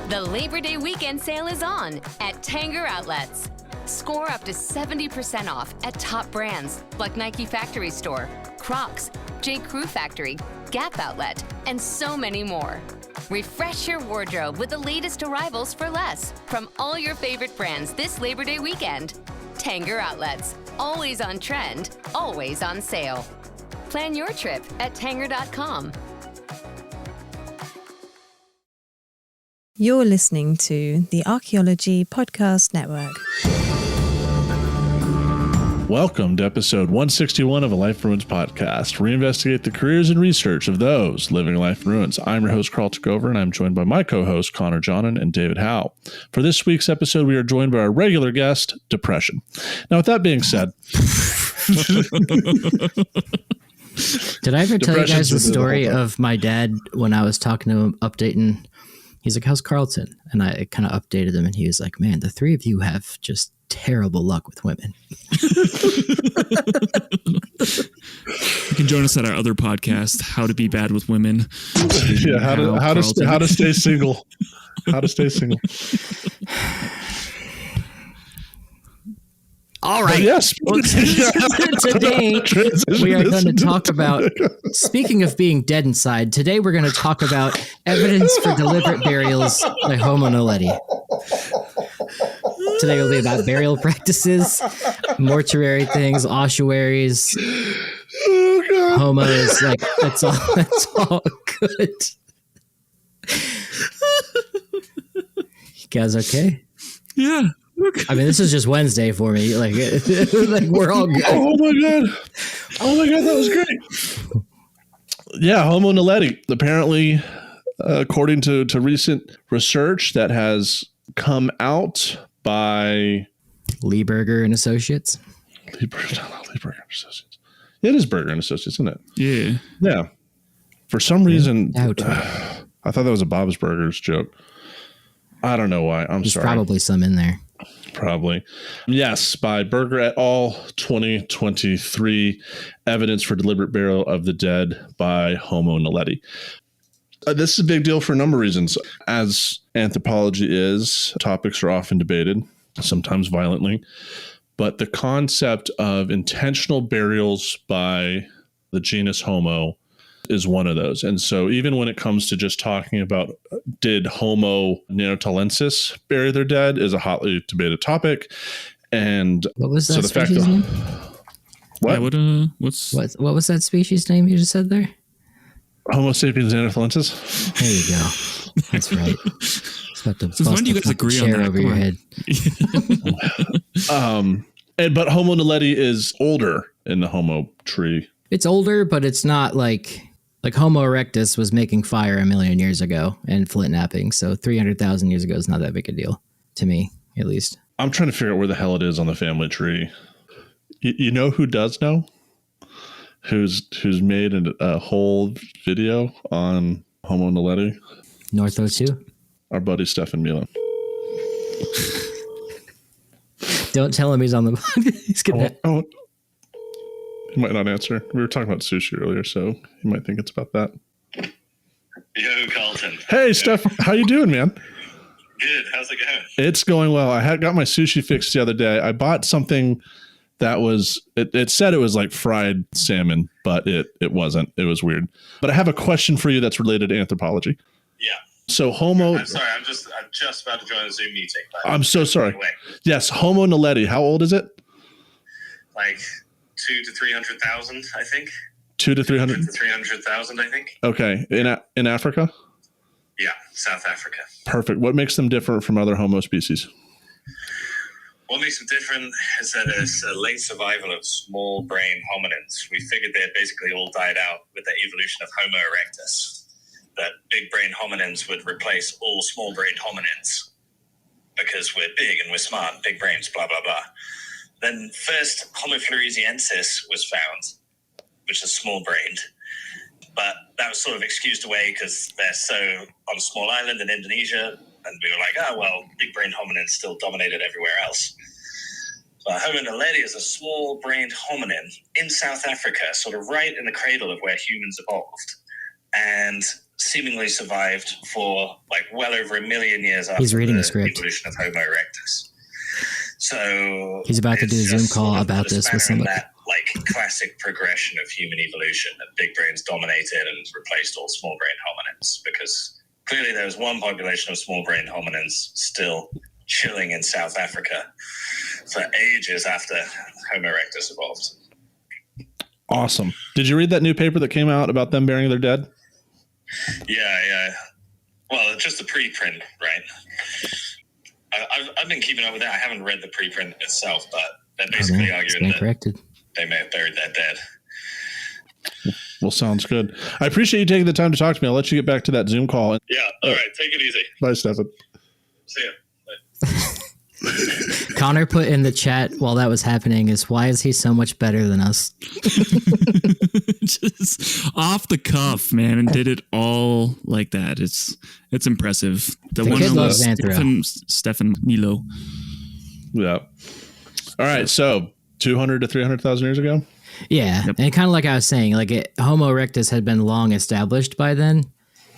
The Labor Day weekend sale is on at Tanger Outlets. Score up to 70% off at top brands like Nike Factory Store, Crocs, J. Crew Factory, Gap Outlet, and so many more. Refresh your wardrobe with the latest arrivals for less from all your favorite brands this Labor Day weekend. Tanger Outlets, always on trend, always on sale. Plan your trip at Tanger.com. You're listening to the Archaeology Podcast Network. Welcome to episode 161 of a Life in Ruins podcast. We investigate the careers and research of those living life in ruins. I'm your host, Carlton, and I'm joined by my co-hosts, Connor Johnnon and David Howe. For this week's episode, we are joined by our regular guest, Depression. Now, with that being said... Did I ever tell you guys the story of my dad when I was talking to him, updating... He's like, how's Carlton? And I kind of updated him, and he was like, man, the three of you have just terrible luck with women. You can join us at our other podcast, How to Be Bad with Women. Yeah, how to stay single. How to stay single. All right. Yes. Today, we are going to talk about, speaking of being dead inside, today we're going to talk about evidence for deliberate burials by Homo naledi. Today will be about burial practices, mortuary things, ossuaries. Oh, God. Homo is like, that's all good. You guys okay? Yeah. I mean, this is just Wednesday for me. Like we're all good. Oh my god, that was great. Yeah, Homo naledi. Apparently, according to recent research that has come out by Berger and Associates. Berger and Associates. Yeah, it is Berger and Associates, isn't it? Yeah. Yeah. For some reason, I thought that was a Bob's Burgers joke. I don't know why. There's sorry. Probably some in there. Probably. Yes, by Berger et al., 2023, evidence for deliberate burial of the dead by Homo naledi. This is a big deal for a number of reasons. As anthropology is, topics are often debated, sometimes violently, but the concept of intentional burials by the genus Homo is one of those. And so even when it comes to just talking about did Homo neanderthalensis bury their dead is a hotly debated topic. And what was that so the species fact name? What? Yeah, What was that species name you just said there? Homo sapiens neanderthalensis. There you go. That's right. So when do you guys agree on that? Over your head. But Homo naledi is older in the Homo tree. It's older, but it's not like Homo erectus was making fire a million years ago and flint napping. So 300,000 years ago is not that big a deal to me, at least. I'm trying to figure out where the hell it is on the family tree. You know who does know? Who's made a whole video on Homo naledi? North 02? Our buddy Stefan Milan. Don't tell him he's on the podcast. He's gonna. He might not answer. We were talking about sushi earlier, so he might think it's about that. Yo, Carlton. Hey, Steph. How you doing, man? Good. How's it going? It's going well. I had got my sushi fixed the other day. I bought something that was, it said it was like fried salmon, but it wasn't. It was weird. But I have a question for you that's related to anthropology. Yeah. So Homo... I'm sorry. I'm just about to join a Zoom meeting. I'm so sorry. Yes, Homo naledi. How old is it? Like 200,000 to 300,000, I think. 200,000 to 300,000? 300,000, I think. Okay. In Africa? Yeah, South Africa. Perfect. What makes them different from other Homo species? What makes them different is that it's a late survival of small brain hominins. We figured they had basically all died out with the evolution of Homo erectus. That big brain hominins would replace all small brain hominins because we're big and we're smart, big brains, blah, blah, blah. Then first Homo floresiensis was found, which is small brained. But that was sort of excused away because they're so on a small island in Indonesia. And we were like, oh, well, big brain hominins still dominated everywhere else. But Homo naledi is a small brained hominin in South Africa, sort of right in the cradle of where humans evolved. and seemingly survived for like well over 1 million years after He's reading the a script. evolution of Homo erectus. So he's about to do a Zoom call about this with somebody. That like classic progression of human evolution that big brains dominated and replaced all small brain hominids, because clearly there was one population of small brain hominids still chilling in South Africa for ages after Homo erectus evolved. Awesome. Did you read that new paper that came out about them burying their dead? Yeah. Well, just the preprint, right? I've been keeping up with that. I haven't read the preprint itself, but they're basically arguing that they may have buried their dead. Well, sounds good. I appreciate you taking the time to talk to me. I'll let you get back to that Zoom call. Yeah. All right. Take it easy. Bye, Stefan. See ya. Connor put in the chat while that was happening is, why is he so much better than us? Just off the cuff, man, and did it all like that. It's impressive. The one kid on loves Anthro. Stefan Milo. Yeah. All right. So 200 to 300,000 years ago? Yeah. Yep. And kind of like I was saying, like Homo erectus had been long established by then.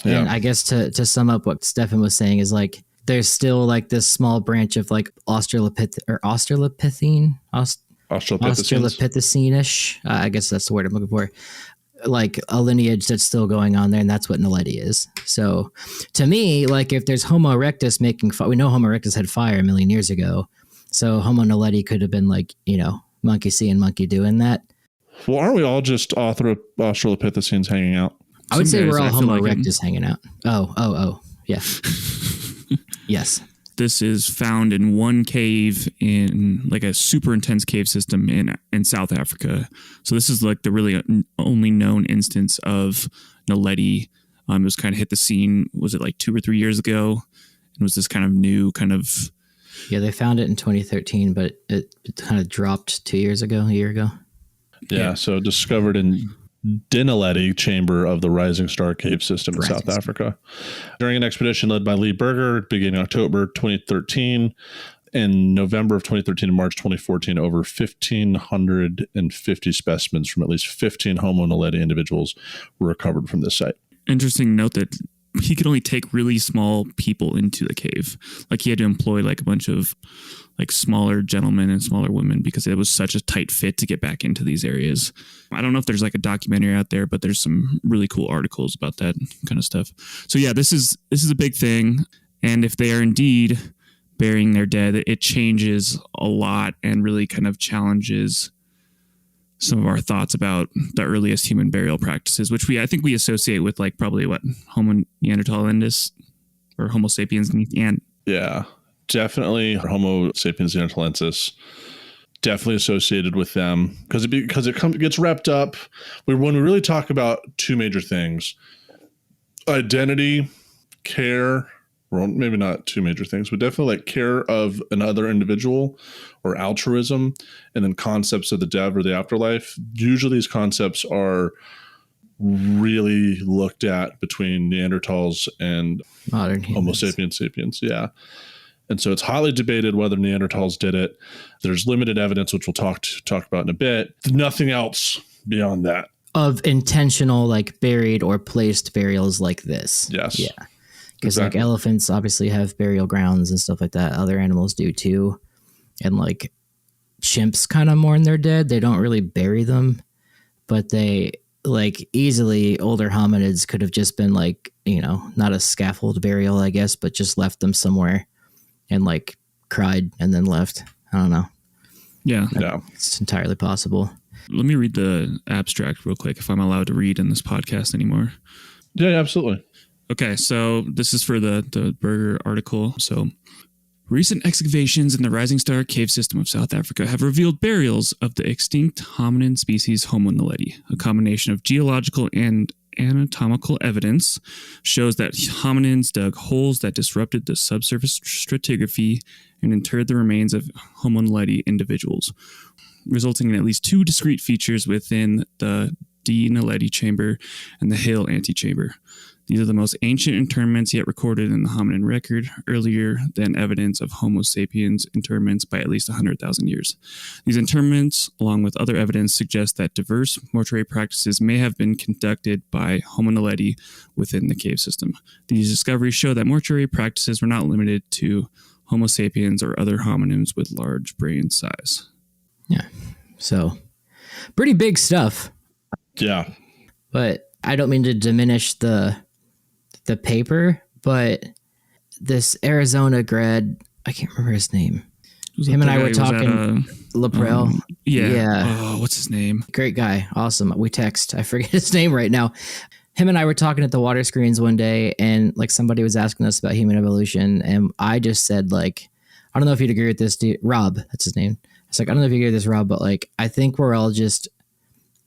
Yeah. And I guess to sum up what Stefan was saying is like, there's still like this small branch of like Australopithecine, Australopithecine-ish. I guess that's the word I'm looking for. Like a lineage that's still going on there, and that's what naledi is. So to me, like if there's Homo erectus making fire, we know Homo erectus had fire 1 million years ago. So Homo naledi could have been like, monkey seeing monkey doing that. Well, aren't we all just Australopithecines hanging out? I would say we're all Homo like erectus hanging out. Oh, yeah. Yes. This is found in one cave in like a super intense cave system in South Africa. So this is like the really only known instance of naledi. It was kind of hit the scene, was it like 2 or 3 years ago? And was this kind of new kind of... Yeah, they found it in 2013, but it kind of dropped a year ago. Yeah. So discovered in Naledi chamber of the Rising Star Cave System in South Africa during an expedition led by Lee Berger beginning October 2013. In November of 2013 and March 2014, over 1,550 specimens from at least 15 Homo naledi individuals were recovered from this site. Interesting note that he could only take really small people into the cave. Like he had to employ like a bunch of like smaller gentlemen and smaller women because it was such a tight fit to get back into these areas. I don't know if there's like a documentary out there, but there's some really cool articles about that kind of stuff. So yeah, this is a big thing. And if they are indeed burying their dead, it changes a lot and really kind of challenges some of our thoughts about the earliest human burial practices, which I think we associate with like probably what Homo neanderthalensis or Homo sapiens. Yeah, definitely Homo sapiens neanderthalensis. Definitely associated with them because it gets wrapped up. When we really talk about two major things: identity, care. Well, maybe not two major things, but definitely like care of another individual or altruism, and then concepts of the dev or the afterlife. Usually these concepts are really looked at between Neanderthals and modern Homo sapiens. Yeah. And so it's highly debated whether Neanderthals did it. There's limited evidence, which we'll talk about in a bit. Nothing else beyond that. Of intentional, like buried or placed burials like this. Yes. Yeah. Because like elephants obviously have burial grounds and stuff like that. Other animals do too. And like chimps kind of mourn their dead. They don't really bury them, but they like easily older hominids could have just been like, not a scaffold burial, I guess, but just left them somewhere and like cried and then left. I don't know. Yeah. It's entirely possible. Let me read the abstract real quick if I'm allowed to read in this podcast anymore. Yeah, absolutely. Okay, so this is for the Berger article. So, recent excavations in the Rising Star Cave System of South Africa have revealed burials of the extinct hominin species Homo naledi. A combination of geological and anatomical evidence shows that hominins dug holes that disrupted the subsurface stratigraphy and interred the remains of Homo naledi individuals, resulting in at least 2 discrete features within the D. naledi chamber and the Hill antechamber. These are the most ancient interments yet recorded in the hominid record, earlier than evidence of Homo sapiens interments by at least 100,000 years. These interments, along with other evidence, suggest that diverse mortuary practices may have been conducted by Homo naledi within the cave system. These discoveries show that mortuary practices were not limited to Homo sapiens or other hominins with large brain size. Yeah. So, pretty big stuff. Yeah. But I don't mean to diminish the paper, but this Arizona grad, I can't remember his name. Him and I were talking. Laprelle. Yeah. Oh, what's his name? Great guy. Awesome. We text. I forget his name right now. Him and I were talking at the water screens one day, and like somebody was asking us about human evolution, and I just said, like, I don't know if you'd agree with this dude. Rob, that's his name. It's like, I don't know if you agree with this, Rob, but like, I think we're all just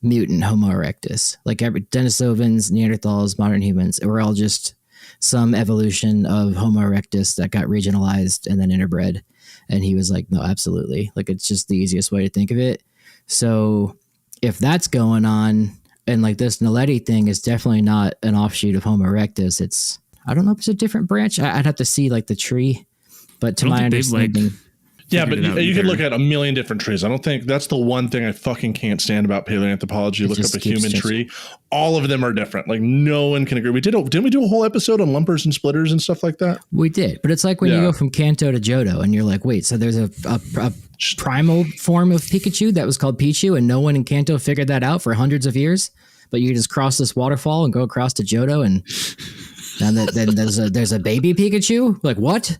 mutant Homo erectus. Like every Denisovans, Neanderthals, modern humans, we're all just some evolution of Homo erectus that got regionalized and then interbred. And he was like, no, absolutely. Like, it's just the easiest way to think of it. So if that's going on, and like this naledi thing is definitely not an offshoot of Homo erectus, it's, I don't know if it's a different branch. I'd have to see like the tree, but to my understanding, yeah, but you could look at a million different trees. I don't think that's the one thing I fucking can't stand about paleoanthropology. Look up a human tree. All of them are different. Like no one can agree. Didn't we do a whole episode on lumpers and splitters and stuff like that? We did, but it's like when you go from Kanto to Johto and you're like, wait, so there's a primal form of Pikachu that was called Pichu, and no one in Kanto figured that out for hundreds of years. But you just cross this waterfall and go across to Johto, and then there's a baby Pikachu. Like what?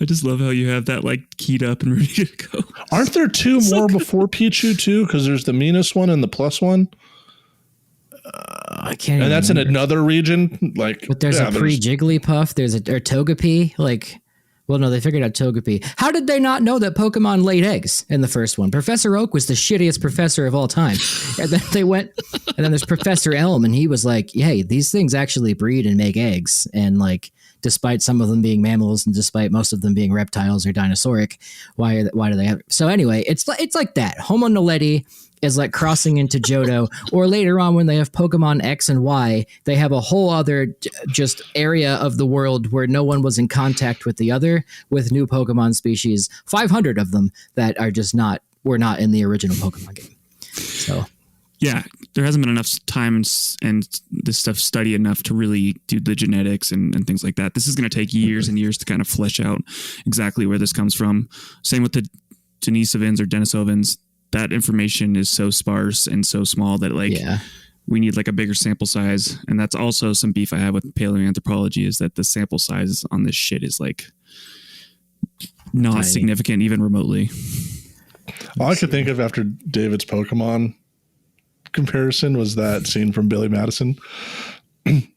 I just love how you have that like keyed up and ready to go. Aren't there two more before Pichu too? Because there's the minus one and the plus one. I can't. And that's remember. in another region. Like, but there's a pre-Jigglypuff. There's a Togepi. Like, well, no, they figured out Togepi. How did they not know that Pokemon laid eggs in the first one? Professor Oak was the shittiest professor of all time. And then they went, and then there's Professor Elm, and he was like, hey, these things actually breed and make eggs, and like, despite some of them being mammals and despite most of them being reptiles or dinosauric, why do they have it? So anyway, it's like that. Homo naledi is like crossing into Johto, or later on when they have Pokemon X and Y, they have a whole other just area of the world where no one was in contact with the other, with new Pokemon species, 500 of them that are just were not in the original Pokemon game. So yeah, there hasn't been enough time and this stuff study enough to really do the genetics and things like that. This is going to take years and years to kind of flesh out exactly where this comes from. Same with the Denisovans or Denisovans. That information is so sparse and so small that we need like a bigger sample size. And that's also some beef I have with paleoanthropology, is that the sample size on this shit is like not tiny, significant even remotely. All I could think of after David's Pokemon comparison was that scene from Billy Madison.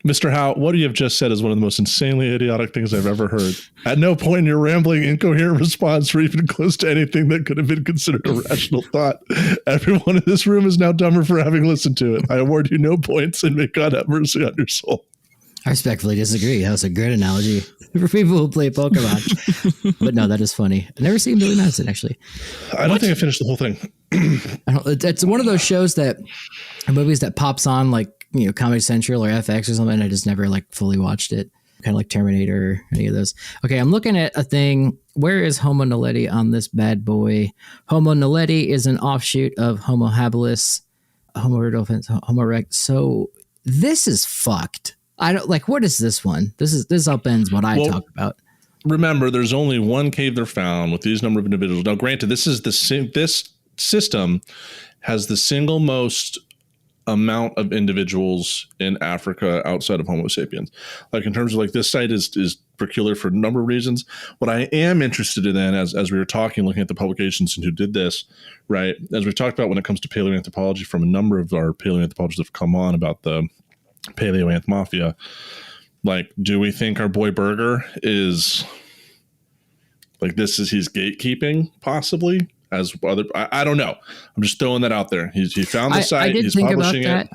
Mr. Howe, what you have just said is one of the most insanely idiotic things I've ever heard. At no point in your rambling, incoherent response were even close to anything that could have been considered a rational thought. Everyone in this room is now dumber for having listened to it. I award you no points, and may God have mercy on your soul. I respectfully disagree. That was a great analogy for people who play Pokemon. But no, that is funny. I've never seen Billy Madison, actually. I don't think I finished the whole thing. It's one of those shows movies that pops on like, Comedy Central or FX or something, and I just never like fully watched it. Kind of like Terminator or any of those. Okay, I'm looking at a thing. Where is Homo naledi on this bad boy? Homo naledi is an offshoot of Homo habilis, Homo erectus. So this is fucked. I don't like. What is this one? This upends what I talk about. Remember, there's only one cave they're found with these number of individuals. Now, granted, this system has the single most amount of individuals in Africa outside of Homo sapiens. Like in terms of like this site is peculiar for a number of reasons. What I am interested in, as we were talking, looking at the publications and who did this, right? As we talked about when it comes to paleoanthropology, from a number of our paleoanthropologists have come on about the paleoanth mafia. Like, do we think our boy Berger is like he's gatekeeping possibly? As other, I don't know. I'm just throwing that out there. He found the site. He's publishing it.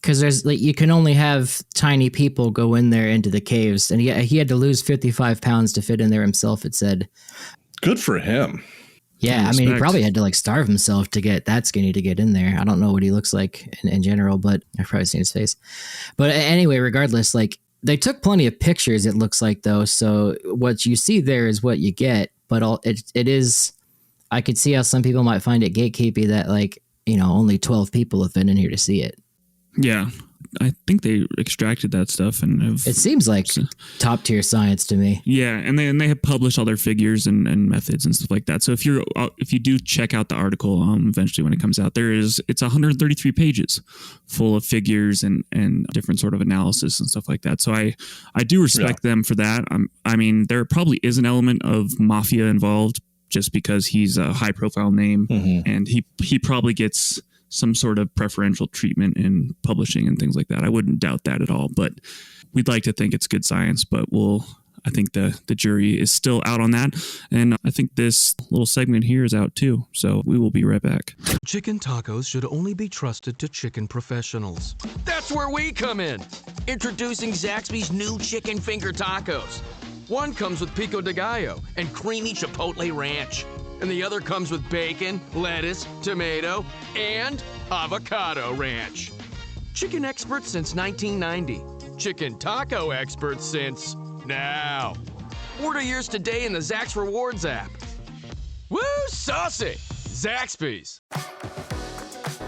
Because there's like, you can only have tiny people go in there into the caves, and he had to lose 55 pounds to fit in there himself. It said, "Good for him." Yeah, I mean, he probably had to like starve himself to get that skinny to get in there. I don't know what he looks like in general, but I've probably seen his face. But anyway, regardless, like they took plenty of pictures, it looks like, though. So what you see there is what you get. But it is, I could see how some people might find it gatekeepy that, like, you know, only 12 people have been in here to see it. Yeah. I think they extracted that stuff and have. It seems like top tier science to me. Yeah, and they have published all their figures and methods and stuff like that. So if you do check out the article, eventually when it comes out, it's 133 pages full of figures and different sort of analysis and stuff like that. So I do respect them for that. I mean, there probably is an element of mafia involved just because he's a high profile name, and he probably gets some sort of preferential treatment in publishing and things like that. I wouldn't doubt that at all, but we'd like to think it's good science, but I think the jury is still out on that. And I think this little segment here is out too. So we will be right back. Chicken tacos should only be trusted to chicken professionals. That's where we come in. Introducing Zaxby's new chicken finger tacos. One comes with pico de gallo and creamy chipotle ranch. And the other comes with bacon, lettuce, tomato, and avocado ranch. Chicken experts since 1990. Chicken taco experts since now. Order yours today in the Zax Rewards app. Woo, saucy! Zaxby's.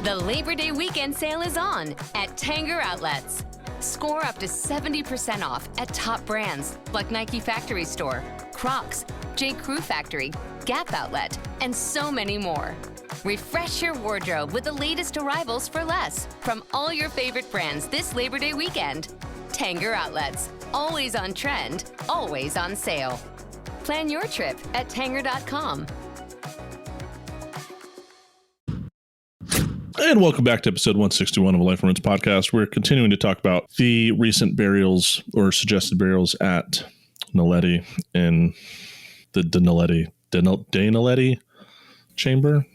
The Labor Day weekend sale is on at Tanger Outlets. Score up to 70% off at top brands like Nike Factory Store, Crocs, J. Crew Factory, Gap Outlet, and so many more. Refresh your wardrobe with the latest arrivals for less from all your favorite brands this Labor Day weekend. Tanger Outlets, always on trend, always on sale. Plan your trip at tanger.com. And welcome back to episode 161 of a Life Ruins podcast. We're continuing to talk about the recent burials or suggested burials at Naledi in the Naledi chamber.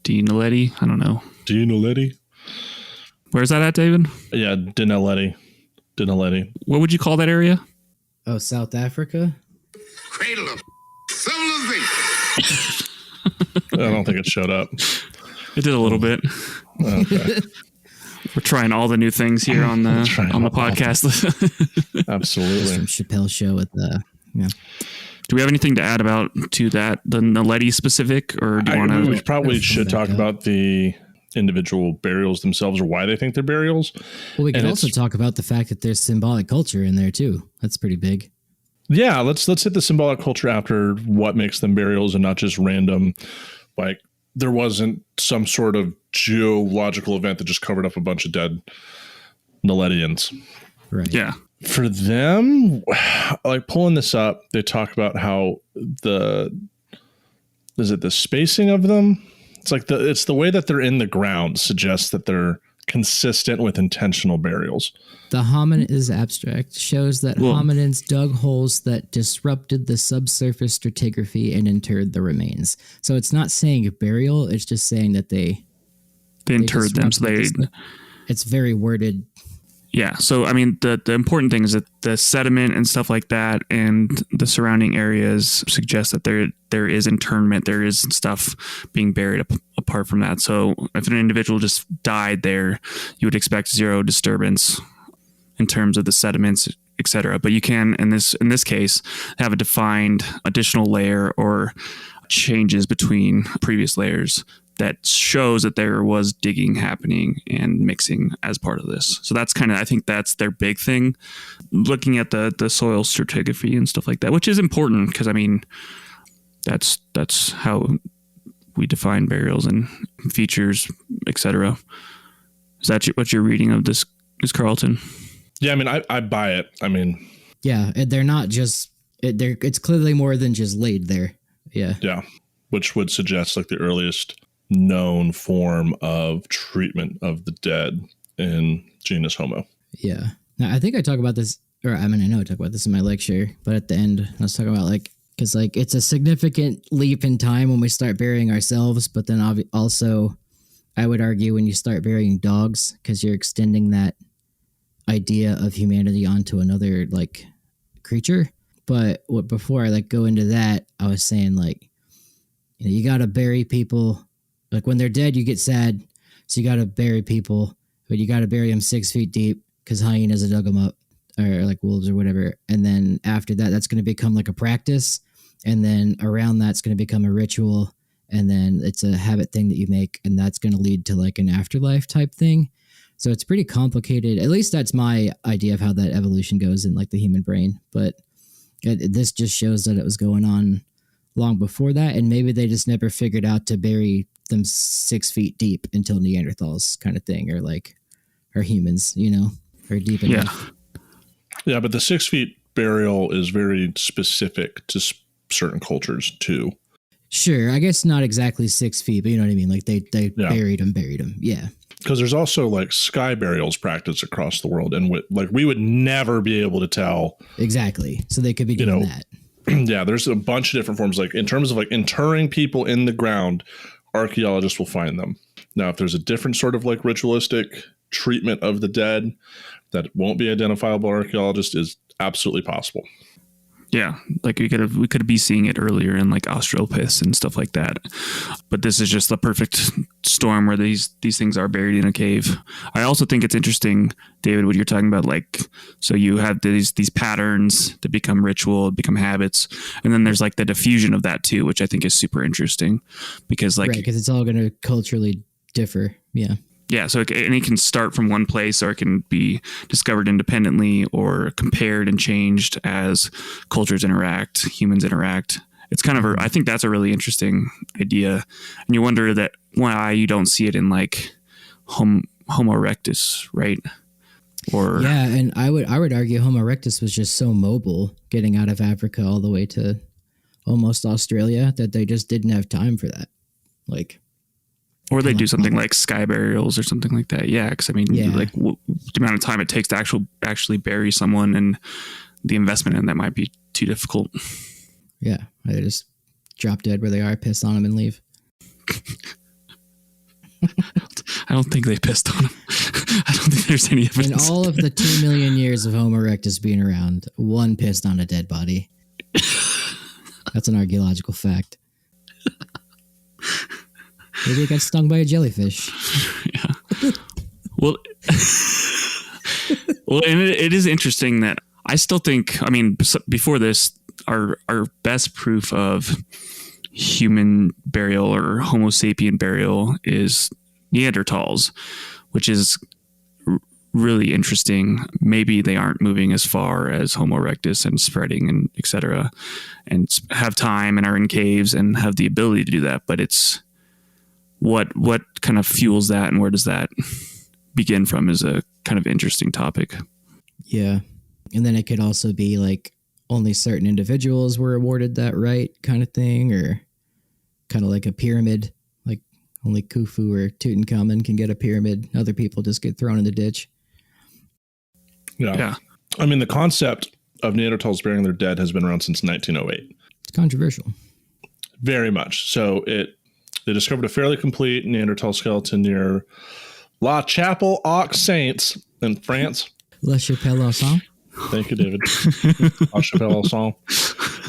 Naledi? I don't know. Naledi? Where's that at, David? Yeah, Naledi. What would you call that area? Oh, South Africa? Cradle of civilization. I don't think it showed up. It did a little bit. Okay. We're trying all the new things here on the podcast. Absolutely. From Chappelle's show with yeah. Do we have anything to add to that, the Naledi specific, or do you want to? We probably should talk about the individual burials themselves or why they think they're burials. Well, we can also talk about the fact that there's symbolic culture in there too. That's pretty big. Yeah, let's hit the symbolic culture after what makes them burials and not just random, like there wasn't some sort of geological event that just covered up a bunch of dead Naledians. Right. Yeah. For them, like pulling this up, they talk about how the spacing of them? It's the way that they're in the ground suggests that they're consistent with intentional burials. The hominid is abstract, shows that hominids dug holes that disrupted the subsurface stratigraphy and interred the remains. So it's not saying a burial, it's just saying that they interred them. So it's very worded. Yeah. So, I mean, the important thing is that the sediment and stuff like that and the surrounding areas suggest that there is internment. There is stuff being buried apart from that. So if an individual just died there, you would expect zero disturbance in terms of the sediments, etc. But you can, in this case, have a defined additional layer or changes between previous layers that shows that there was digging happening and mixing as part of this. So that's I think that's their big thing, looking at the soil stratigraphy and stuff like that, which is important because, I mean, that's how we define burials and features, etc. Is that what you're reading of this, is Carlton? Yeah, I mean, I buy it. I mean... Yeah, they're not just... it's clearly more than just laid there. Yeah. Yeah, which would suggest like the earliest known form of treatment of the dead in genus Homo. Yeah. Now, I think I talk about this, or I mean, I know I talk about this in my lecture, but at the end, I was talking about because it's a significant leap in time when we start burying ourselves, but then also, I would argue when you start burying dogs, because you're extending that idea of humanity onto another creature. But before I go into that, I was saying you got to bury people. Like when they're dead, you get sad. So you got to bury people, but you got to bury them 6 feet deep because hyenas have dug them up, or like wolves or whatever. And then after that, that's going to become like a practice. And then around that's going to become a ritual. And then it's a habit thing that you make. And that's going to lead to like an afterlife type thing. So it's pretty complicated. At least that's my idea of how that evolution goes in like the human brain. But this just shows that it was going on long before that. And maybe they just never figured out to bury them 6 feet deep until Neanderthals kind of thing, or humans, or deep enough. Yeah, but the 6 feet burial is very specific to certain cultures too. Sure, I guess not exactly 6 feet, but you know what I mean. Like they buried them. Yeah. Because there's also like sky burials practiced across the world, and we would never be able to tell exactly. So they could be doing that. Yeah, there's a bunch of different forms. Like in terms of like interring people in the ground, archaeologists will find them. Now, if there's a different sort of like ritualistic treatment of the dead that won't be identifiable, archaeologist is absolutely possible. Yeah, like we could be seeing it earlier in like Australopiths and stuff like that. But this is just the perfect storm where these things are buried in a cave. I also think it's interesting, David, what you're talking about. Like, so you have these patterns that become ritual, become habits, and then there's like the diffusion of that too, which I think is super interesting because because it's all going to culturally differ. Yeah. Yeah, so it can start from one place, or it can be discovered independently or compared and changed as cultures interact, humans interact. It's kind of I think that's a really interesting idea. And you wonder that why you don't see it in like Homo erectus, right? Or yeah, and I would argue Homo erectus was just so mobile getting out of Africa all the way to almost Australia that they just didn't have time for that. Like, or they do something like sky burials or something like that. Yeah, because I mean, like the amount of time it takes to actually bury someone, and the investment in that might be too difficult. Yeah, they just drop dead where they are, piss on them, and leave. I don't think they pissed on him. I don't think there's any evidence. In all of the 2 million years of Homo erectus being around, one pissed on a dead body. That's an archaeological fact. Maybe it got stung by a jellyfish. Yeah. Well, and it is interesting that I still think, I mean, before this, our best proof of human burial or Homo sapien burial is Neanderthals, which is really interesting. Maybe they aren't moving as far as Homo erectus and spreading and et cetera, and have time and are in caves and have the ability to do that. But it's what kind of fuels that, and where does that begin from is a kind of interesting topic. Yeah. And then it could also be like only certain individuals were awarded that right kind of thing, or kind of like a pyramid, like only Khufu or Tutankhamun can get a pyramid. Other people just get thrown in the ditch. Yeah. I mean, the concept of Neanderthals burying their dead has been around since 1908. It's controversial. Very much. So they discovered a fairly complete Neanderthal skeleton near La Chapelle aux Saints in France. La Chapelle aux Saints. Thank you, David. La Chapelle aux Saints.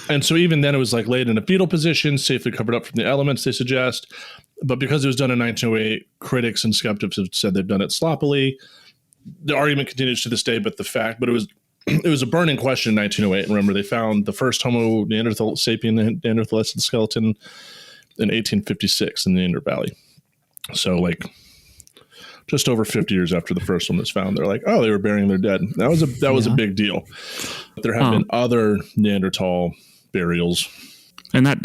And so even then it was like laid in a fetal position, safely covered up from the elements, they suggest. But because it was done in 1908, critics and skeptics have said they've done it sloppily. The argument continues to this day, but it was a burning question in 1908. Remember, they found the first Homo Neanderthal sapien Neanderthalensis skeleton in 1856 in the Neander Valley. So like just over 50 years after the first one was found, they're like, oh, they were burying their dead. That was a big deal. But there have been other Neanderthal burials. And that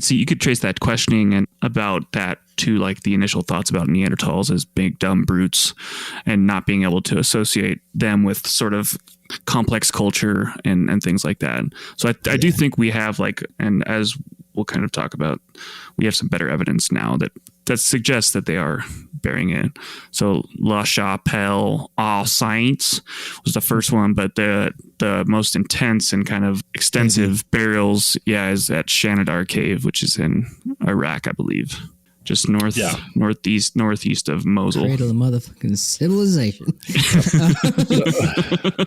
you could trace that questioning and about that to like the initial thoughts about Neanderthals as big dumb brutes, and not being able to associate them with sort of complex culture and things like that. So I do think we have like, and as we'll kind of talk about, we have some better evidence now that suggests that they are burying it. So La Chapelle aux Saints was the first one, but the most intense and kind of extensive burials, is at Shanidar Cave, which is in Iraq, I believe. Just northeast of Mosul. Cradle of motherfucking civilization.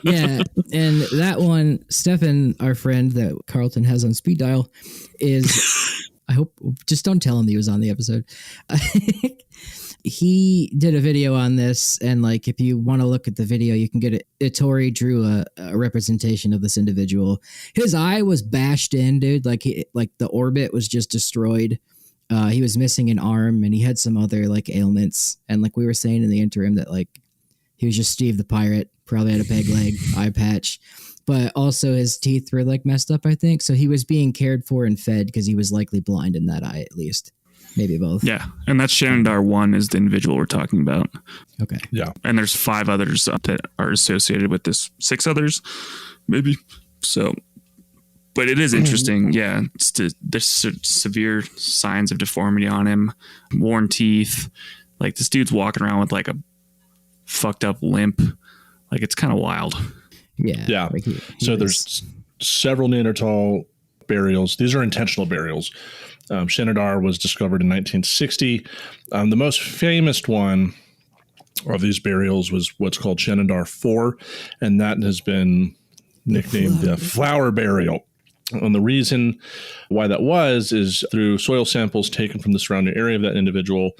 Yeah, and that one, Stefan, our friend that Carlton has on speed dial, is I hope, just don't tell him he was on the episode. He did a video on this, and like, if you want to look at the video, you can get it. Ettore drew a representation of this individual. His eye was bashed in, dude. Like the orbit was just destroyed. He was missing an arm, and he had some other like ailments. And like we were saying in the interim, that like he was just Steve the Pirate, probably had a peg leg, eye patch, but also his teeth were like messed up, I think. So he was being cared for and fed because he was likely blind in that eye, at least. Maybe both. Yeah. And that's Shanadar 1 is the individual we're talking about. Okay. Yeah. And there's 5 others that are associated with this. 6 others, maybe. So, but it is interesting. Yeah. There's severe signs of deformity on him, worn teeth. Like, this dude's walking around with like a fucked up limp. Like, it's kind of wild. Yeah. Yeah. Like there's several Neanderthal burials. These are intentional burials. Shanadar was discovered in 1960. The most famous one of these burials was what's called Shanadar 4, and that has been nicknamed the flower burial. And the reason why that is through soil samples taken from the surrounding area of that individual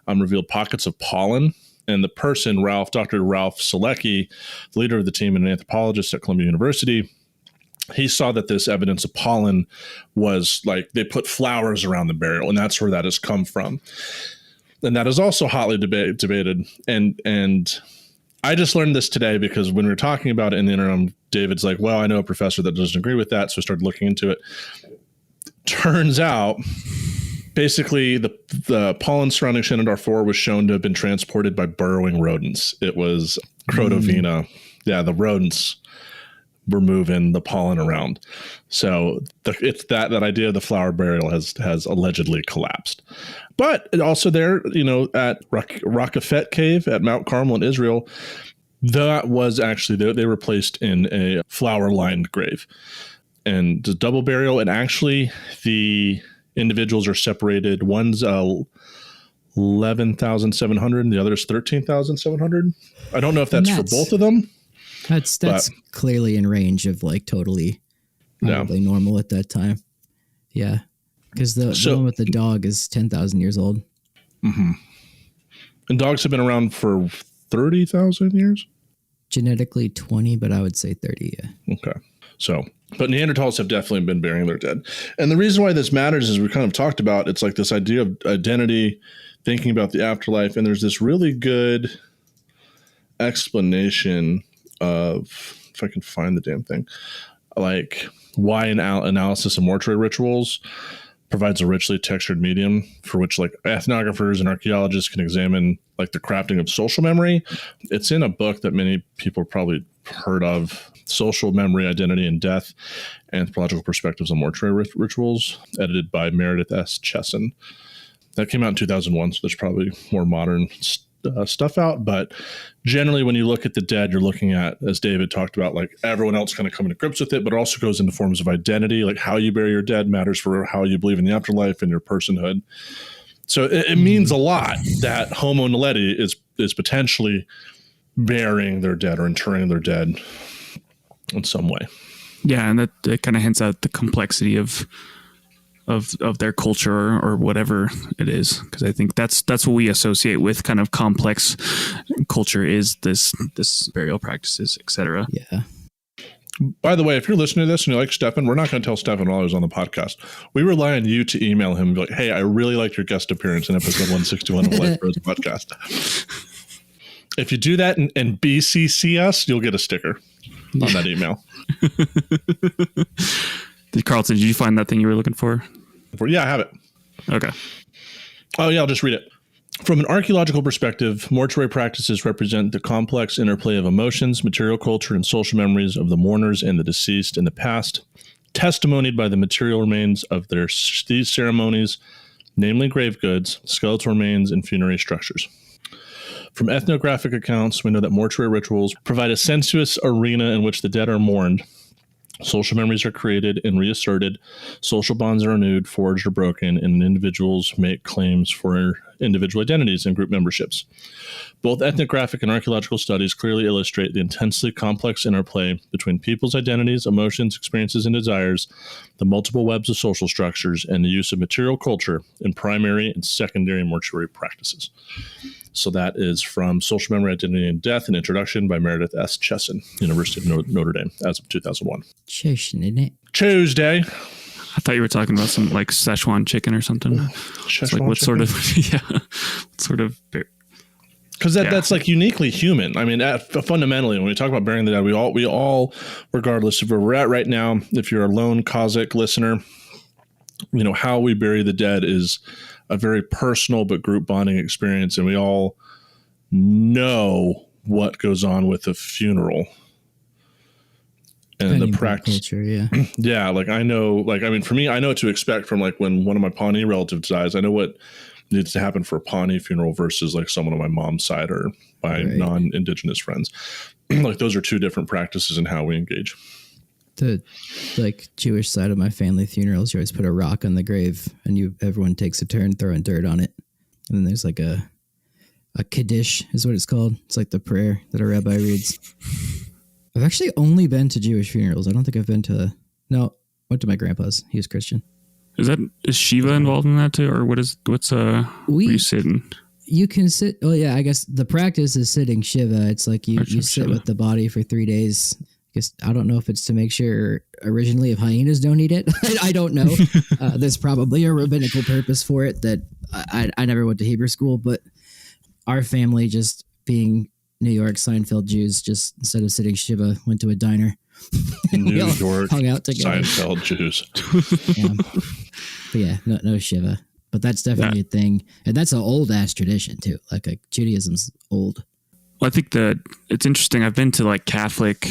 revealed pockets of pollen. And the person, Dr. Ralph Selecki, the leader of the team and an anthropologist at Columbia University, he saw that this evidence of pollen was like they put flowers around the burial, and that's where that has come from. And that is also hotly debated. And I just learned this today because when we were talking about it in the interim, David's like, well, I know a professor that doesn't agree with that. So I started looking into it. Turns out, basically, the pollen surrounding Shanadar 4 was shown to have been transported by burrowing rodents. It was Crotovina. Yeah, the rodents were moving the pollen around. So it's that idea of the flower burial has allegedly collapsed. But also there, at Raqefet Cave at Mount Carmel in Israel, that was actually, they were placed in a flower-lined grave. And the double burial, and actually the individuals are separated. One's 11,700 and the other is 13,700. I don't know if that's for both of them. That's clearly in range of like totally probably normal at that time. Yeah. Because the one with the dog is 10,000 years old. Mm-hmm. And dogs have been around for 30,000 years? Genetically 20, but I would say 30, yeah. Okay. But Neanderthals have definitely been burying their dead. And the reason why this matters is we kind of talked about, it's like this idea of identity, thinking about the afterlife, and there's this really good explanation of, if I can find the damn thing, like why analysis of mortuary rituals provides a richly textured medium for which like ethnographers and archaeologists can examine like the crafting of social memory. It's in a book that many people probably heard of, Social Memory, Identity, and Death, Anthropological Perspectives on Mortuary Rituals, edited by Meredith S. Chesson. That came out in 2001, so there's probably more modern stuff out. But generally, when you look at the dead, you're looking at, as David talked about, like everyone else kind of coming to grips with it, but it also goes into forms of identity, like how you bury your dead matters for how you believe in the afterlife and your personhood. So it means a lot that Homo naledi is potentially burying their dead or interring their dead in some way. Yeah, and that kind of hints at the complexity of their culture or whatever it is, because I think that's what we associate with kind of complex culture is this burial practices, etc. Yeah. By the way, if you're listening to this and you like Stefan, we're not going to tell Stefan while he was on the podcast. We rely on you to email him and be like, hey, I really liked your guest appearance in episode 161 of Life Bros podcast. If you do that and BCC us, you'll get a sticker on that email. Carlton, did you find that thing you were looking for? Yeah, I have it. Okay. Oh, yeah, I'll just read it. From an archaeological perspective, mortuary practices represent the complex interplay of emotions, material culture, and social memories of the mourners and the deceased in the past, testimonied by the material remains of these ceremonies, namely grave goods, skeletal remains, and funerary structures. From ethnographic accounts, we know that mortuary rituals provide a sensuous arena in which the dead are mourned. Social memories are created and reasserted. Social bonds are renewed, forged, or broken, and individuals make claims for individual identities and group memberships. Both ethnographic and archaeological studies clearly illustrate the intensely complex interplay between people's identities, emotions, experiences, and desires, the multiple webs of social structures, and the use of material culture in primary and secondary mortuary practices. So that is from Social Memory, Identity, and Death, an introduction by Meredith S. Chesson, University of Notre Dame, as of 2001. Chesson, isn't it? Tuesday. I thought you were talking about some like Szechuan chicken or something. It's like what sort of what sort of. Because that's like uniquely human. I mean, fundamentally, when we talk about burying the dead, we all, regardless of where we're at right now, if you're a lone Cossack listener, how we bury the dead is a very personal but group bonding experience, and we all know what goes on with a funeral and the practice. Culture, yeah. Yeah, for me, I know what to expect from like when one of my Pawnee relatives dies. I know what needs to happen for a Pawnee funeral versus like someone on my mom's side or my non-Indigenous friends. Like those are two different practices in how we engage. The Jewish side of my family funerals, you always put a rock on the grave and everyone takes a turn throwing dirt on it. And then there's like a Kaddish is what it's called. It's like the prayer that a rabbi reads. I've actually only been to Jewish funerals. I don't think I've been to went to my grandpa's. He was Christian. Is Shiva involved in that too? Or where you sitting? You can sit. Well, yeah, I guess the practice is sitting Shiva. It's like you sit Shiva with the body for 3 days. I don't know if it's to make sure originally if hyenas don't eat it. I don't know. There's probably a rabbinical purpose for it that I never went to Hebrew school, but our family, just being New York Seinfeld Jews, just instead of sitting Shiva, went to a diner. New York hung out together. Seinfeld Jews. But yeah, no Shiva. But that's definitely a thing. And that's an old ass tradition too. Like Judaism's old. Well, I think that it's interesting. I've been to like Catholic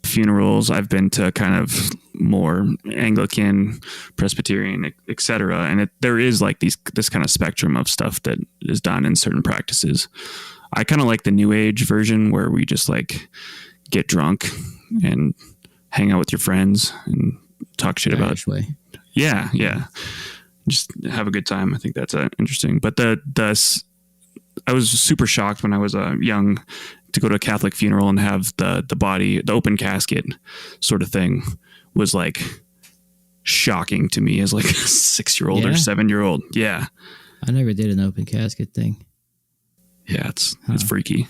funerals. I've been to kind of more Anglican, Presbyterian, etc. And there is like this kind of spectrum of stuff that is done in certain practices. I kind of like the New Age version where we just like get drunk and hang out with your friends and talk shit about it. Way. Yeah. Just have a good time. I think that's interesting. But I was super shocked when I was young to go to a Catholic funeral and have the body, the open casket sort of thing was like shocking to me as like a 6-year-old or 7-year-old. Yeah. I never did an open casket thing. Yeah, it's freaky.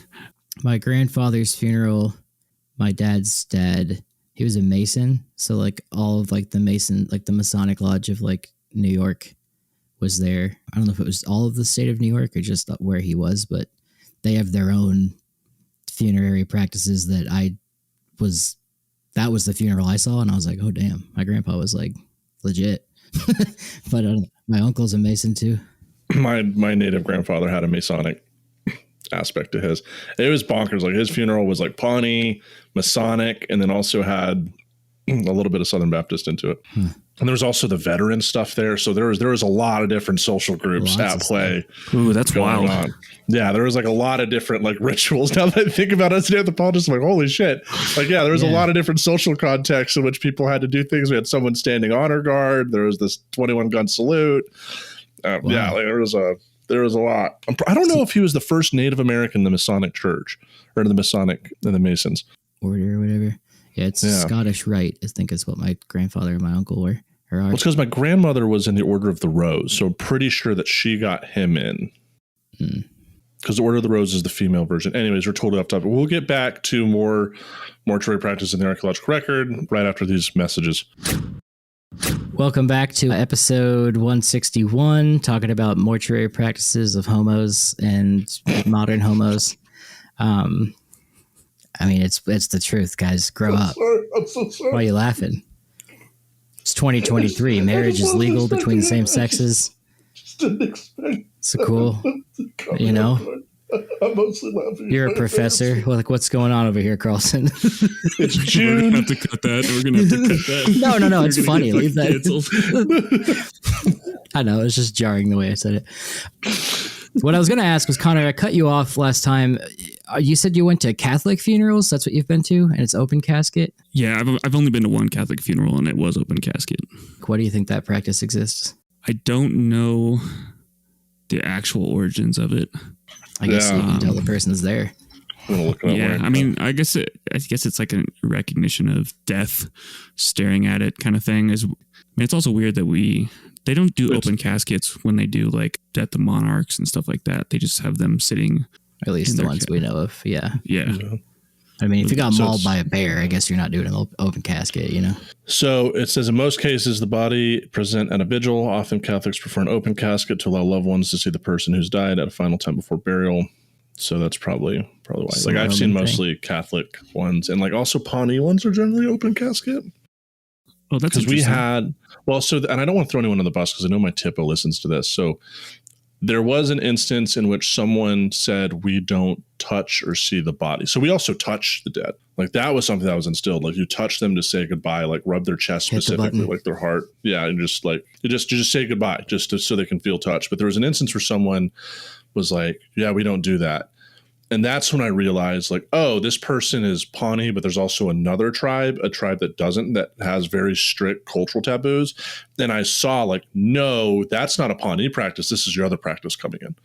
My grandfather's funeral, my dad's dad, he was a Mason. So like all of like the Mason, like the Masonic Lodge of like New York was there. I don't know if it was all of the state of New York or just where he was, but they have their own funerary practices that was the funeral I saw. And I was like, oh damn, my grandpa was like legit. But my uncle's a Mason too. My native grandfather had a Masonic aspect to his. It was bonkers. Like his funeral was like Pawnee, Masonic, and then also had a little bit of Southern Baptist into it. And there was also the veteran stuff there. So there was a lot of different social groups at play. Ooh, that's wild. On. Yeah, there was like a lot of different like rituals. Now that I think about it as an anthropologist, I'm like, holy shit. Like, yeah, there was a lot of different social contexts in which people had to do things. We had someone standing honor guard. There was this 21 gun salute. Yeah, like there was a lot. I don't know if he was the first Native American in the Masonic Church or in the Masons. Order or whatever. Yeah, it's Scottish Rite, I think is what my grandfather and my uncle were. Well, it's because my grandmother was in the Order of the Rose, so I'm pretty sure that she got him in. Because the Order of the Rose is the female version. Anyways, we're totally off topic. We'll get back to more mortuary practice in the archaeological record right after these messages. Welcome back to episode 161, talking about mortuary practices of homos and modern homos. I mean, it's the truth, guys. Grow up. I'm so sorry. Why are you laughing? It's 2023. Marriage is legal between the same sexes. Just didn't expect. It's cool. You know? I'm mostly laughing. You're a professor. What's going on over here, Carlton? It's June. We're going to have to cut that. No. It's funny. Leave that. I know. It's just jarring the way I said it. What I was going to ask was, Connor, I cut you off last time. You said you went to Catholic funerals. That's what you've been to, and it's open casket. Yeah, I've only been to one Catholic funeral, and it was open casket. Why do you think that practice exists? I don't know the actual origins of it. I guess you can tell the person's there. I'm gonna look it up Yeah, right I mean, I guess it's like a recognition of death, staring at it kind of thing. It's also weird that they don't do open caskets when they do like Death of Monarchs and stuff like that. They just have them sitting. At least the ones we know of. Yeah. Yeah. I mean, if you got mauled by a bear, I guess you're not doing an open casket, you know? So it says in most cases, the body present at a vigil. Often Catholics prefer an open casket to allow loved ones to see the person who's died at a final time before burial. So that's probably why. Like I've seen mostly Catholic ones, and like also Pawnee ones are generally open casket. Oh, that's because we had and I don't want to throw anyone on the bus because I know my TIPO listens to this. So there was an instance in which someone said we don't touch or see the body. So we also touch the dead. Like that was something that was instilled. Like you touch them to say goodbye, like rub their chest specifically, like their heart. Yeah, and just like you just say goodbye, so they can feel touched. But there was an instance where someone was like, yeah, we don't do that. And that's when I realized, like, oh, this person is Pawnee, but there's also another tribe, a tribe that doesn't, that has very strict cultural taboos. And I saw, like, no, that's not a Pawnee practice. This is your other practice coming in.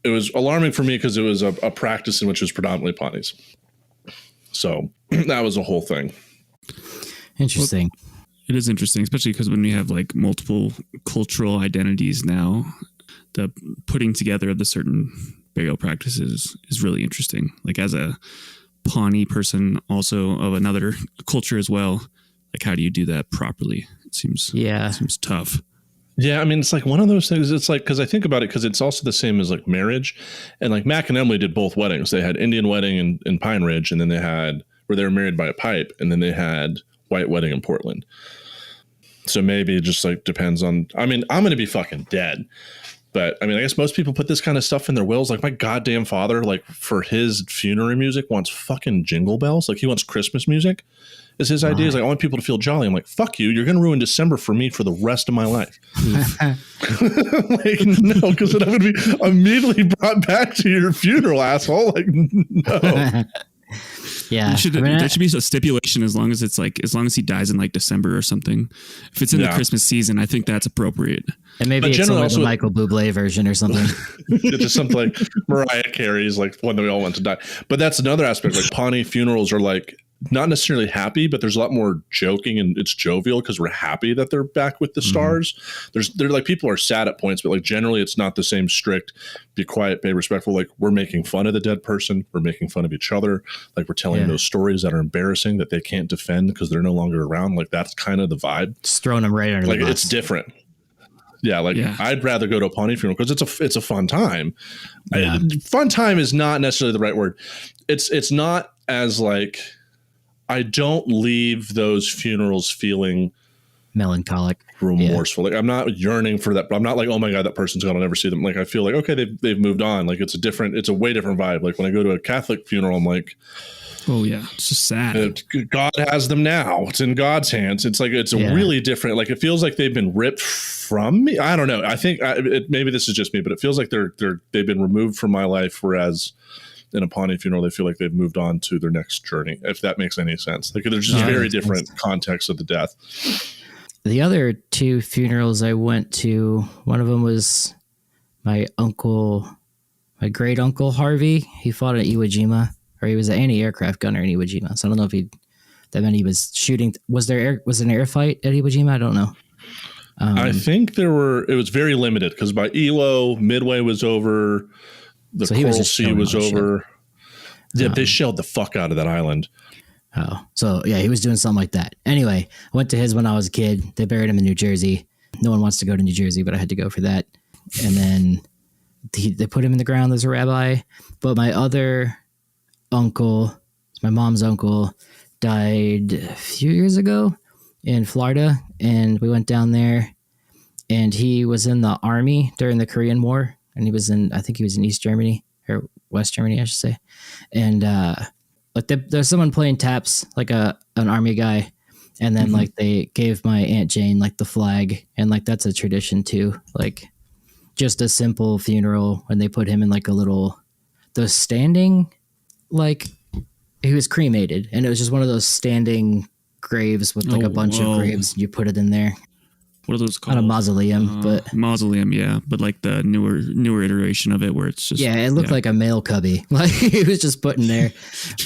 It was alarming for me because it was a practice in which it was predominantly Pawnees. So that was a whole thing. Interesting. Well, it is interesting, especially because when we have, like, multiple cultural identities now, the putting together of the certain burial practices is really interesting. Like as a Pawnee person also of another culture as well, like how do you do that properly? It seems tough. Yeah, I mean, it's like one of those things. It's like, because I think about it, because it's also the same as like marriage. And like Mac and Emily did both weddings. They had Indian wedding in Pine Ridge, and then they had where they were married by a pipe, and then they had white wedding in Portland. So maybe it just like depends on, I mean, I'm going to be fucking dead. But I mean, I guess most people put this kind of stuff in their wills. Like my goddamn father, like for his funerary music, wants fucking jingle bells. Like he wants Christmas music. Is his idea? Is like I want people to feel jolly. I'm like, fuck you. You're going to ruin December for me for the rest of my life. Like no, because then I'm going to be immediately brought back to your funeral, asshole. Like no. Yeah, there should be a stipulation as long as he dies in like December or something. If it's in the Christmas season, I think that's appropriate. And maybe it's like the Michael Bublé version or something. It's just something like Mariah Carey's like one that we all want to die. But that's another aspect. Like Pawnee funerals are like not necessarily happy, but there's a lot more joking and it's jovial because we're happy that they're back with the stars. They're like people are sad at points, but like generally it's not the same strict, be quiet, be respectful. Like we're making fun of the dead person. We're making fun of each other. Like we're telling those stories that are embarrassing that they can't defend because they're no longer around. Like that's kind of the vibe. Just throwing them right under the bus. It's different. Yeah, I'd rather go to a Pawnee funeral because it's a fun time. Yeah. Fun time is not necessarily the right word. It's not as like I don't leave those funerals feeling melancholic, remorseful. Like I'm not yearning for that, but I'm not like, oh my God, that person's gone. I'll never see them. Like I feel like okay, they've moved on. Like it's a way different vibe. Like when I go to a Catholic funeral, I'm like, oh yeah, it's just sad. God has them now. It's in God's hands. It's like it's a really different. Like it feels like they've been ripped from me. I don't know. I think maybe this is just me, but it feels like they've been removed from my life. Whereas in a Pawnee funeral, they feel like they've moved on to their next journey. If that makes any sense, like there's just very different contexts of the death. The other two funerals I went to, one of them was my great uncle Harvey. He fought at Iwo Jima. Or he was an anti-aircraft gunner in Iwo Jima. So I don't know if that meant he was shooting. Was an air fight at Iwo Jima? I don't know. I think it was very limited because by Iwo, Midway was over. The Coral Sea was over. Yeah, they shelled the fuck out of that island. Oh, so yeah, he was doing something like that. Anyway, I went to his when I was a kid. They buried him in New Jersey. No one wants to go to New Jersey, but I had to go for that. And then they put him in the ground as a rabbi. But my other uncle, my mom's uncle, died a few years ago in Florida, and we went down there, and he was in the army during the Korean War, and I think he was in East Germany or West Germany, I should say. And like there's someone playing taps, like an army guy, and then like they gave my Aunt Jane like the flag, and like that's a tradition too, like just a simple funeral when they put him in like the standing. Like he was cremated, and it was just one of those standing graves with like a bunch of graves. You put it in there. what are those called? Not a mausoleum, but mausoleum, yeah. But like the newer iteration of it, where it's just it looked like a mail cubby, like it was just put in there.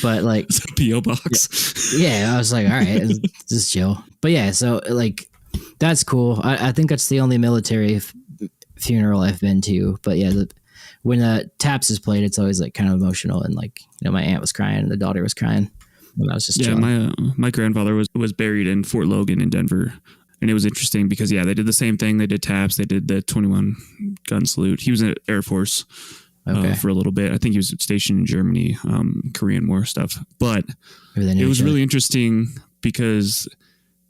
But like it's a PO box. Yeah, I was like, all right, just chill. But yeah, so like that's cool. I think that's the only military funeral I've been to. But yeah, when Taps is played, it's always like kind of emotional, and like my aunt was crying and the daughter was crying. And I was just chilling. My grandfather was buried in Fort Logan in Denver. And it was interesting because, they did the same thing. They did taps. They did the 21 gun salute. He was in Air Force for a little bit. I think he was stationed in Germany, Korean War stuff. But it was really interesting because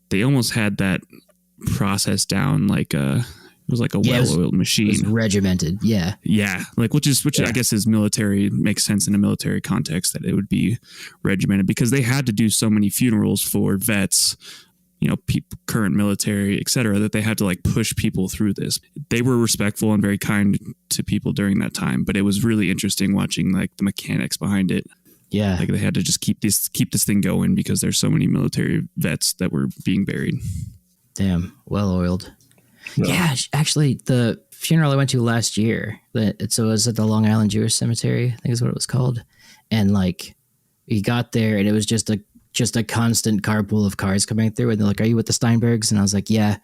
they almost had that process down like it was like a well-oiled machine. It was regimented, yeah. Yeah, like which I guess is military, makes sense in a military context that it would be regimented because they had to do so many funerals for vets, current military, et cetera, that they had to like push people through this. They were respectful and very kind to people during that time, but it was really interesting watching like the mechanics behind it. Yeah. Like they had to just keep this thing going because there's so many military vets that were being buried. Damn, well-oiled. Yeah, actually the funeral I went to last year, it was at the Long Island Jewish Cemetery, I think is what it was called. And like we got there and it was just a constant carpool of cars coming through, and they're like, "Are you with the Steinbergs?" And I was like, "Yeah."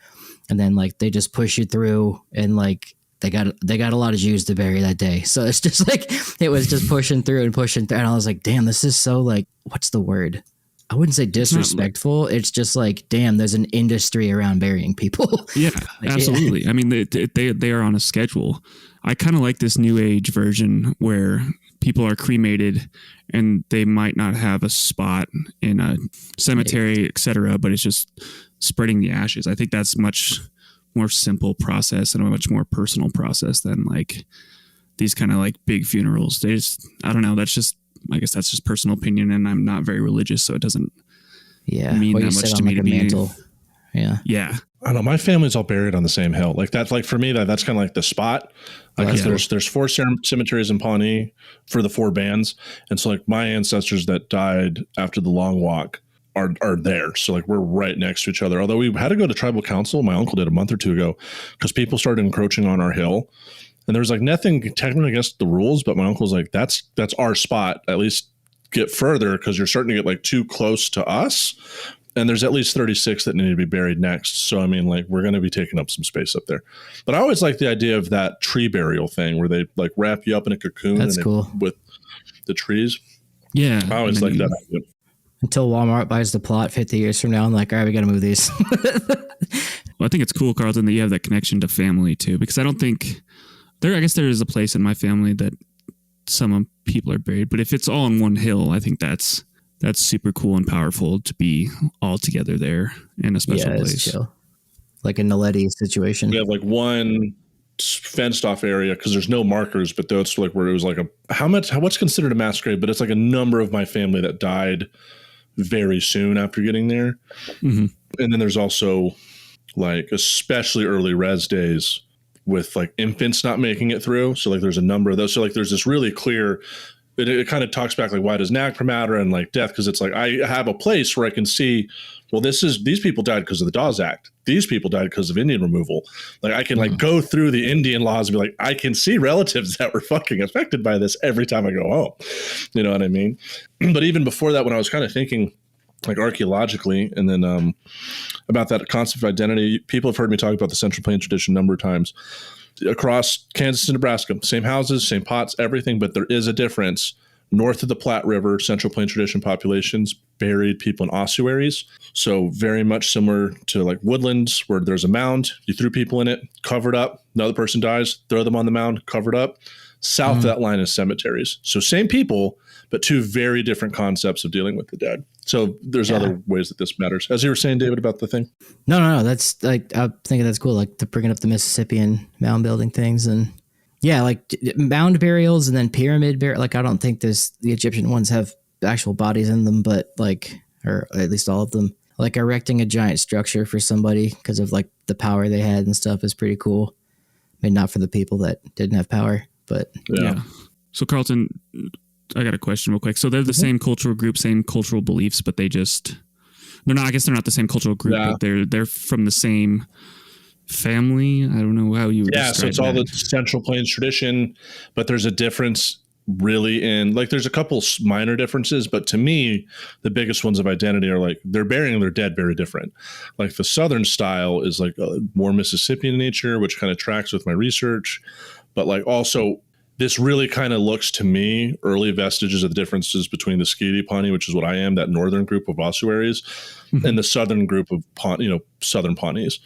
And then like they just push you through, and like they got a lot of Jews to bury that day, so it's just like it was just pushing through, and I was like, "Damn, this is so like what's the word? I wouldn't say disrespectful. It's just like, damn, there's an industry around burying people." Yeah, absolutely. Yeah. I mean, they are on a schedule. I kind of like this new age version where people are cremated and they might not have a spot in a cemetery, et cetera, but it's just spreading the ashes. I think that's much more simple process and a much more personal process than like these kind of like big funerals. I don't know. I guess that's just personal opinion, and I'm not very religious, so it doesn't mean that much to me to be. Mantle. Yeah. Yeah. I don't know. My family's all buried on the same hill. Like that's like for me, that's kind of like the spot. Like there's 4 cemeteries in Pawnee for the 4 bands. And so like my ancestors that died after the long walk are there. So like we're right next to each other. Although we had to go to tribal council. My uncle did a month or 2 ago because people started encroaching on our hill. And there was like nothing technically against the rules, but my uncle's like, that's our spot. At least get further because you're starting to get like too close to us. And there's at least 36 that need to be buried next. So, I mean, like, we're going to be taking up some space up there. But I always like the idea of that tree burial thing where they, like, wrap you up in a cocoon. That's cool. With the trees. Yeah. I always like that idea. Until Walmart buys the plot 50 years from now, I'm like, all right, we got to move these. Well, I think it's cool, Carlton, that you have that connection to family, too. Because I don't think... I guess there is a place in my family that some people are buried. But if it's all on one hill, I think that's super cool and powerful to be all together there in a special place. It's chill. Like a naledi situation. We have like one fenced off area because there's no markers, but that's like where it was like what's considered a mass grave, but it's like a number of my family that died very soon after getting there. Mm-hmm. And then there's also like especially early res days with like infants not making it through. So like there's a number of those. So like there's this really clear, it kind of talks back like why does NAGPRA matter and like death, because it's like I have a place where I can see, well, these people died because of the Dawes Act. These people died because of Indian removal. Like I can like go through the Indian laws and be like, I can see relatives that were fucking affected by this every time I go home. You know what I mean? But even before that, when I was kind of thinking like archaeologically and then about that concept of identity, people have heard me talk about the Central Plain tradition a number of times. Across Kansas and Nebraska, same houses, same pots, everything, but there is a difference. North of the Platte River, Central Plain tradition populations buried people in ossuaries. So very much similar to like woodlands where there's a mound, you threw people in it, covered up, another person dies, throw them on the mound, covered up. South of that line is cemeteries. So same people, but 2 very different concepts of dealing with the dead. So there's other ways that this matters. As you were saying, David, about the thing. No. That's like, I'm thinking that's cool. Like bringing up the Mississippian mound building things and like mound burials and then pyramid burial. Like, I don't think the Egyptian ones have actual bodies in them, but like, or at least all of them, like erecting a giant structure for somebody because of like the power they had and stuff is pretty cool. I mean, not for the people that didn't have power, but yeah. So Carlton, I got a question real quick. So they're the same cultural group, same cultural beliefs, but I guess they're not the same cultural group, but they're from the same family. I don't know how you would Yeah, so describe it's all that. the Central Plains tradition, but there's a difference really in, like, there's a couple minor differences, but to me, the biggest ones of identity are like they're burying their dead very different. Like the Southern style is like more Mississippian in nature, which kind of tracks with my research, but like also this really kind of looks to me early vestiges of the differences between the Skeety Pawnee, which is what I am, that northern group of ossuaries, and the southern group of Southern Pawnees.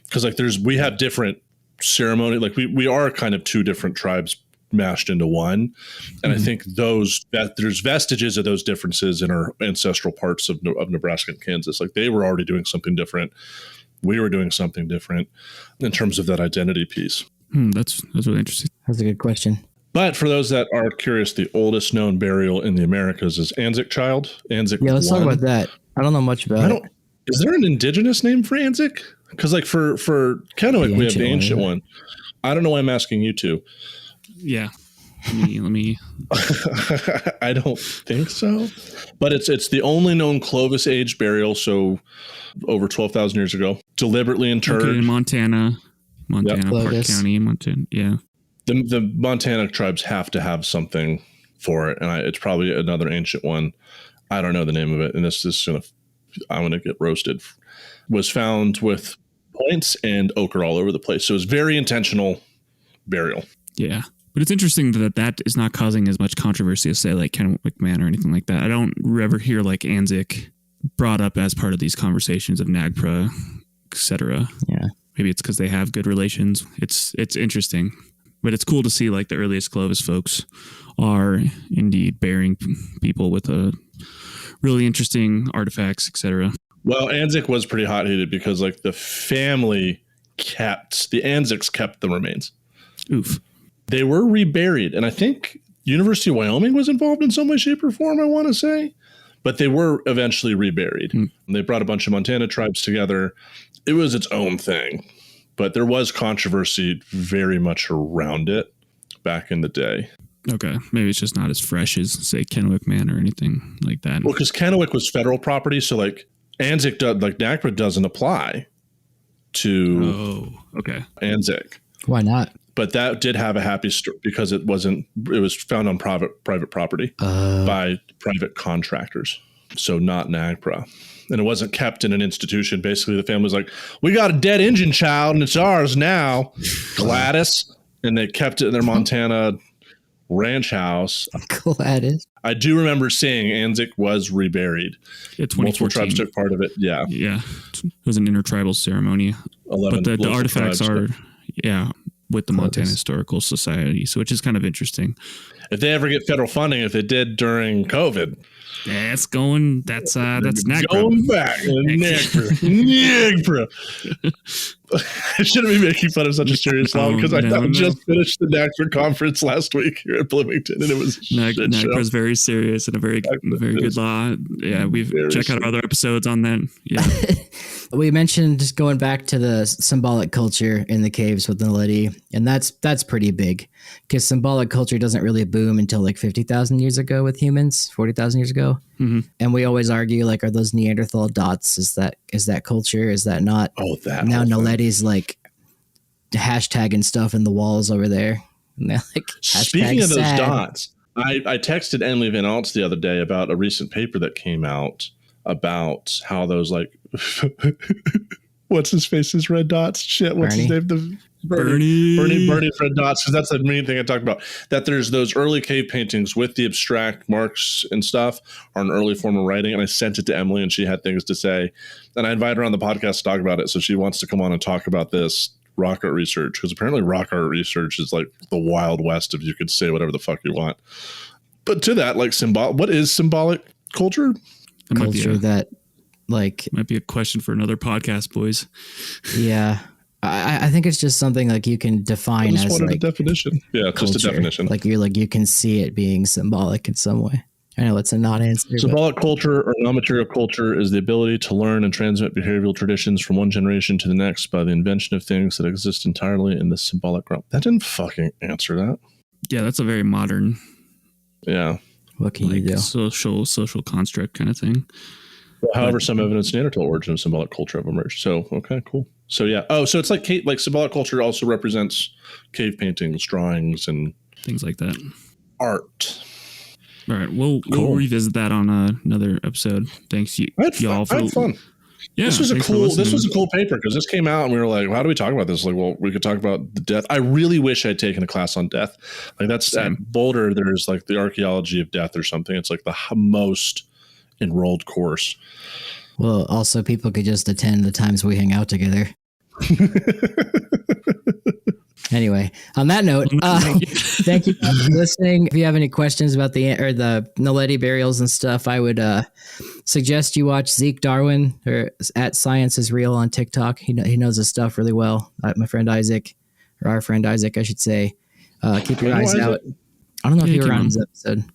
Because like we have different ceremony, like we are kind of two different tribes mashed into one, and I think there's vestiges of those differences in our ancestral parts of Nebraska and Kansas. Like they were already doing something different, we were doing something different in terms of that identity piece. That's really interesting. That's a good question. But for those that are curious, the oldest known burial in the Americas is Anzac Child. Anzac. Yeah, let's talk about that. I don't know much about it. Is there an indigenous name for Anzac? Because like for Kennewick, we have the ancient one. I don't know why I'm asking you two. Yeah. Let me. I don't think so. But it's the only known Clovis age burial, so over 12,000 years ago, deliberately interred in Montana, Park Clovis. County, Montana. Yeah. The Montana tribes have to have something for it, and it's probably another ancient one. I don't know the name of it, and I'm gonna get roasted. Was found with points and ochre all over the place, so it's very intentional burial. Yeah, but it's interesting that is not causing as much controversy as say like Kennewick Man or anything like that. I don't ever hear like Anzac brought up as part of these conversations of NAGPRA, etc. Yeah, maybe it's because they have good relations. It's interesting. But it's cool to see like the earliest Clovis folks are indeed burying people with really interesting artifacts, etc. Well, Anzac was pretty hot-headed because like the Anzacs kept the remains. Oof. They were reburied, and I think University of Wyoming was involved in some way, shape, or form, I want to say. But they were eventually reburied. And they brought a bunch of Montana tribes together. It was its own thing. But there was controversy very much around it back in the day. Okay. Maybe it's just not as fresh as, say, Kennewick Man or anything like that. Well, because Kennewick was federal property, so like Anzac, like NAGPRA doesn't apply to Anzac. Why not? But that did have a happy story because it was found on private property by private contractors. So not NAGPRA. And it wasn't kept in an institution. Basically, the family was like, we got a dead Indian child and it's ours now, Gladys. And they kept it in their Montana ranch house. Gladys. I do remember seeing Anzac was reburied. Yeah, multiple tribes took part of it. Yeah. Yeah. It was an intertribal ceremony. But the artifacts are, with the Montana Historical Society, so which is kind of interesting. If they ever get federal funding, if they did during COVID, that's NAGPRA. Going back. NAGPRA. I shouldn't be making fun of such a serious law because I just finished the NAGPRA conference last week here at Bloomington, and it was NAGPRA is very serious and a very good law. Yeah, check out our other episodes on that. Yeah. We mentioned just going back to the symbolic culture in the caves with naledi, and that's pretty big because symbolic culture doesn't really boom until like 50,000 years ago with humans, 40,000 years ago. Mm-hmm. And we always argue like, are those Neanderthal dots? Is that culture? Is that not? Oh, that now naledi's like hashtagging stuff in the walls over there. And they're like, speaking of those dots, I texted Emily Van Alts the other day about a recent paper that came out about how those like what's his face's red dots? Shit, what's Bernie? his name? Bernie's red dots, because that's the main thing I talked about. That there's those early cave paintings with the abstract marks and stuff are an early form of writing, and I sent it to Emily, and she had things to say, and I invited her on the podcast to talk about it. So she wants to come on and talk about this rock art research, because apparently rock art research is like the Wild West if you could say whatever the fuck you want. But to that, like what is symbolic culture? Culture that like might be a question for another podcast, boys. Yeah. I think it's just something like you can define as like a definition. Yeah, culture. Just a definition. Like you can see it being symbolic in some way. I know it's a non-answer. Symbolic culture or non-material culture is the ability to learn and transmit behavioral traditions from one generation to the next by the invention of things that exist entirely in the symbolic realm. That didn't fucking answer that. Yeah, that's a very modern. Yeah. What can you do? Social construct kind of thing. However, some evidence Neanderthal origin of symbolic culture have emerged. So, okay, cool. So yeah. Oh, so it's like symbolic culture also represents cave paintings, drawings, and things like that. Art. All right, we'll revisit that on another episode. Thanks y'all for fun. Yeah, this was a cool paper because this came out and we were like, how do we talk about this? Like, well, we could talk about the death. I really wish I'd taken a class on death. Like that's at Boulder. There's like the archaeology of death or something. It's like the most enrolled course. Well, also people could just attend the times we hang out together. Anyway, on that note, thank you for listening. If you have any questions about the naledi burials and stuff, I would suggest you watch Zeke Darwin or at Science is Real on TikTok. He knows his stuff really well. My friend Isaac, or our friend Isaac, I should say. Keep your eyes out. I don't know if you were on this episode.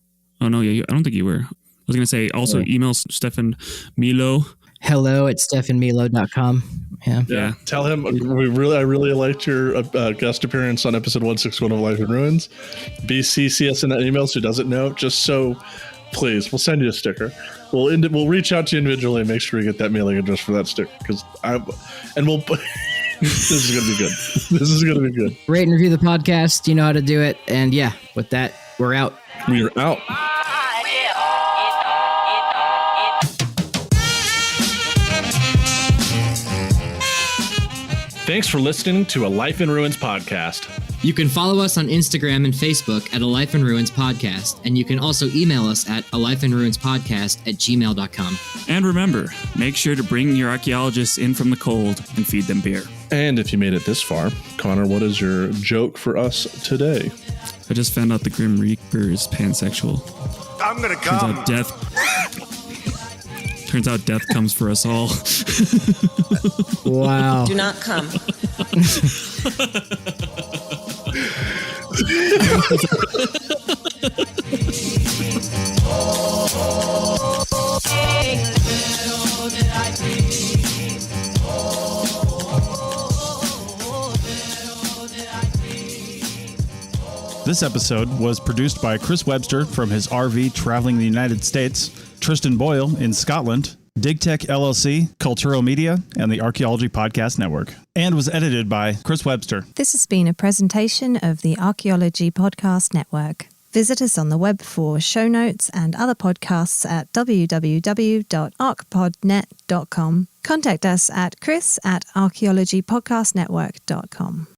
Oh no, yeah, I don't think you were. I was gonna say also email Stefan Milo. hello@stefanmilo.com. Yeah. Tell him I really liked your guest appearance on episode 161 of Life in Ruins. BCC us in that email so he doesn't know. Just so, please, we'll send you a sticker. We'll reach out to you individually and make sure we get that mailing address for that sticker this is gonna be good. This is gonna be good. Rate and review the podcast. You know how to do it. And yeah, with that, we're out. We are out. Thanks for listening to A Life in Ruins podcast. You can follow us on Instagram and Facebook at A Life in Ruins podcast, and you can also email us at alifeinruinspodcast@gmail.com. And remember, make sure to bring your archaeologists in from the cold and feed them beer. And if you made it this far, Connor, what is your joke for us today? I just found out the Grim Reaper is pansexual. I'm gonna come. Turns out death comes for us all. Wow. Do not come. This episode was produced by Chris Webster from his RV traveling the United States, Tristan Boyle in Scotland, DigTech LLC, Culturo Media, and the Archaeology Podcast Network, and was edited by Chris Webster. This has been a presentation of the Archaeology Podcast Network. Visit us on the web for show notes and other podcasts at www.archpodnet.com. Contact us at chris@archaeologypodcastnetwork.com.